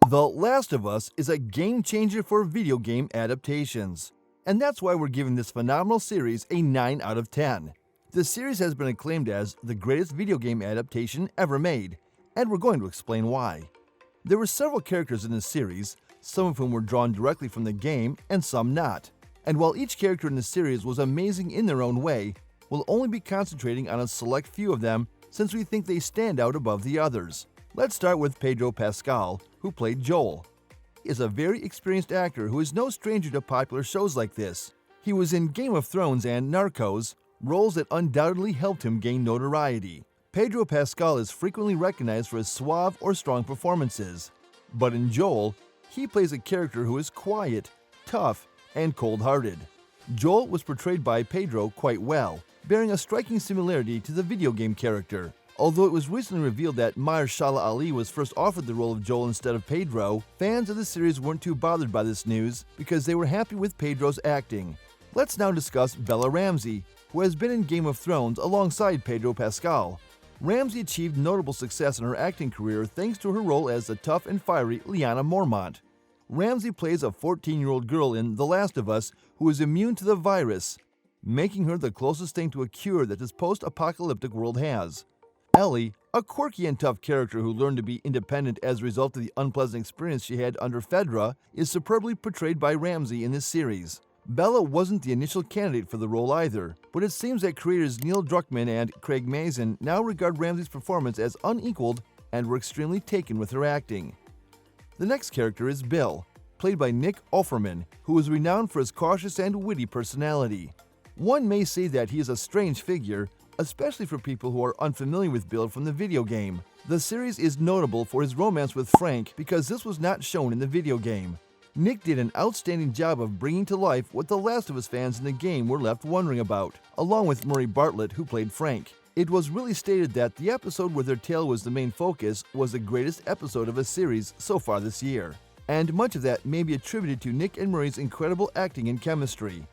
The Last of Us is a game changer for video game adaptations. And that's why we're giving this phenomenal series a 9 out of 10. The series has been acclaimed as the greatest video game adaptation ever made, and we're going to explain why. There were several characters in this series, some of whom were drawn directly from the game and some not. And while each character in the series was amazing in their own way, we'll only be concentrating on a select few of them since we think they stand out above the others. Let's start with Pedro Pascal, who played Joel. He is a very experienced actor who is no stranger to popular shows like this. He was in Game of Thrones and Narcos, roles that undoubtedly helped him gain notoriety. Pedro Pascal is frequently recognized for his suave or strong performances. But in Joel, he plays a character who is quiet, tough, and cold-hearted. Joel was portrayed by Pedro quite well, bearing a striking similarity to the video game character. Although it was recently revealed that Mahershala Ali was first offered the role of Joel instead of Pedro, fans of the series weren't too bothered by this news because they were happy with Pedro's acting. Let's now discuss Bella Ramsey, who has been in Game of Thrones alongside Pedro Pascal. Ramsey achieved notable success in her acting career thanks to her role as the tough and fiery Lyanna Mormont. Ramsey plays a 14-year-old girl in The Last of Us who is immune to the virus, making her the closest thing to a cure that this post-apocalyptic world has. Ellie, a quirky and tough character who learned to be independent as a result of the unpleasant experience she had under Fedra, is superbly portrayed by Ramsey in this series. Bella wasn't the initial candidate for the role either, but it seems that creators Neil Druckmann and Craig Mazin now regard Ramsey's performance as unequaled and were extremely taken with her acting. The next character is Bill, played by Nick Offerman, who is renowned for his cautious and witty personality. One may say that he is a strange figure, especially for people who are unfamiliar with Bill from the video game. The series is notable for his romance with Frank because this was not shown in the video game. Nick did an outstanding job of bringing to life what the Last of Us fans in the game were left wondering about, along with Murray Bartlett, who played Frank. It was really stated that the episode where their tale was the main focus was the greatest episode of a series so far this year. And much of that may be attributed to Nick and Murray's incredible acting and chemistry.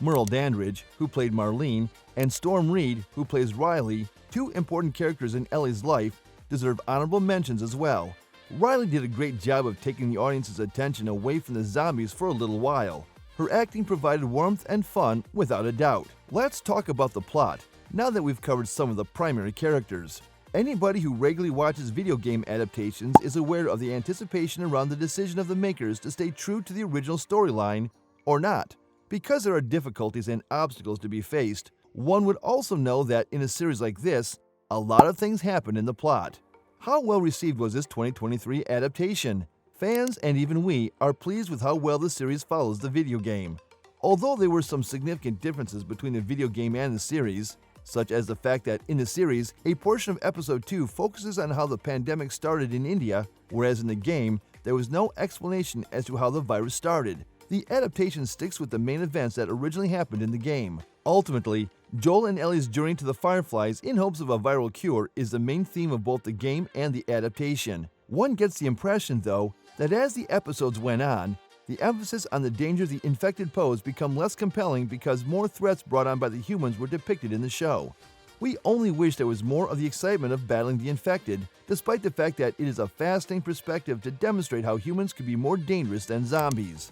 Merle Dandridge, who played Marlene, and Storm Reed, who plays Riley, two important characters in Ellie's life, deserve honorable mentions as well. Riley did a great job of taking the audience's attention away from the zombies for a little while. Her acting provided warmth and fun without a doubt. Let's talk about the plot, now that we've covered some of the primary characters. Anybody who regularly watches video game adaptations is aware of the anticipation around the decision of the makers to stay true to the original storyline or not. Because there are difficulties and obstacles to be faced, one would also know that in a series like this, a lot of things happen in the plot. How well received was this 2023 adaptation? Fans, and even we, are pleased with how well the series follows the video game. Although there were some significant differences between the video game and the series, such as the fact that in the series, a portion of Episode 2 focuses on how the pandemic started in India, whereas in the game, there was no explanation as to how the virus started. The adaptation sticks with the main events that originally happened in the game. Ultimately, Joel and Ellie's journey to the Fireflies in hopes of a viral cure is the main theme of both the game and the adaptation. One gets the impression, though, that as the episodes went on, the emphasis on the danger the infected pose become less compelling because more threats brought on by the humans were depicted in the show. We only wish there was more of the excitement of battling the infected, despite the fact that it is a fascinating perspective to demonstrate how humans could be more dangerous than zombies.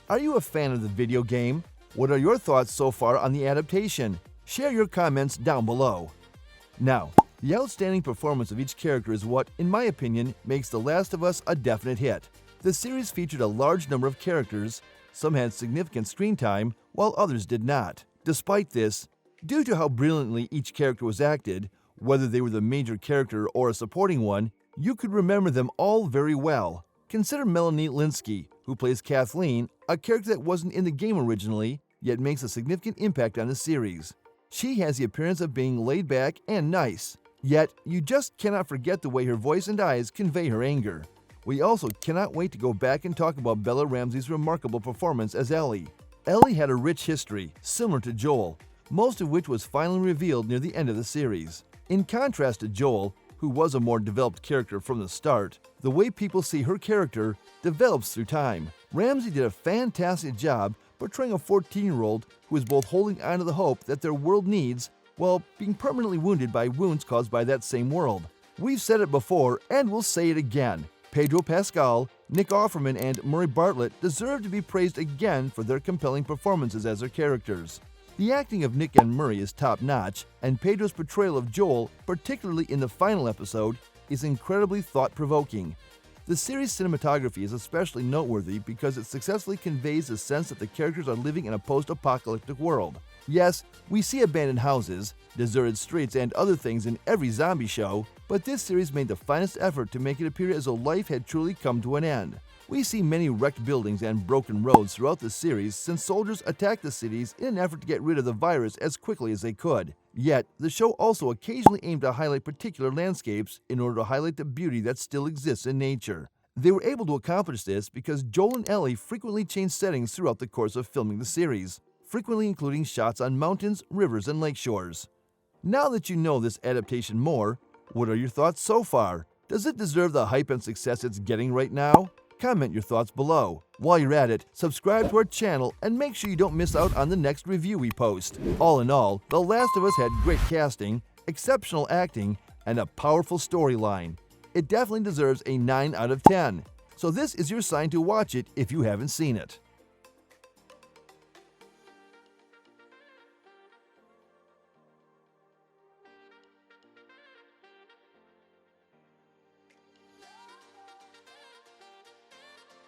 Are you a fan of the video game? What are your thoughts so far on the adaptation? Share your comments down below. Now, the outstanding performance of each character is what, in my opinion, makes The Last of Us a definite hit. The series featured a large number of characters, some had significant screen time, while others did not. Despite this, due to how brilliantly each character was acted, whether they were the major character or a supporting one, you could remember them all very well. Consider Melanie Lynskey, who plays Kathleen, a character that wasn't in the game originally, yet makes a significant impact on the series. She has the appearance of being laid back and nice, yet you just cannot forget the way her voice and eyes convey her anger. We also cannot wait to go back and talk about Bella Ramsey's remarkable performance as Ellie. Ellie had a rich history, similar to Joel, most of which was finally revealed near the end of the series. In contrast to Joel, who was a more developed character from the start, the way people see her character develops through time. Ramsey did a fantastic job portraying a 14-year-old who is both holding on to the hope that their world needs while being permanently wounded by wounds caused by that same world. We've said it before and we'll say it again. Pedro Pascal Nick Offerman and Murray Bartlett deserve to be praised again for their compelling performances as their characters. The acting of Nick and Murray is top-notch, and Pedro's portrayal of Joel, particularly in the final episode, is incredibly thought-provoking. The series' cinematography is especially noteworthy because it successfully conveys the sense that the characters are living in a post-apocalyptic world. Yes, we see abandoned houses, deserted streets, and other things in every zombie show, but this series made the finest effort to make it appear as though life had truly come to an end. We see many wrecked buildings and broken roads throughout the series since soldiers attacked the cities in an effort to get rid of the virus as quickly as they could. Yet, the show also occasionally aimed to highlight particular landscapes in order to highlight the beauty that still exists in nature. They were able to accomplish this because Joel and Ellie frequently changed settings throughout the course of filming the series, frequently including shots on mountains, rivers, and lake shores. Now that you know this adaptation more, what are your thoughts so far? Does it deserve the hype and success it's getting right now? Comment your thoughts below. While you're at it, subscribe to our channel and make sure you don't miss out on the next review we post. All in all, The Last of Us had great casting, exceptional acting, and a powerful storyline. It definitely deserves a 9 out of 10. So this is your sign to watch it if you haven't seen it.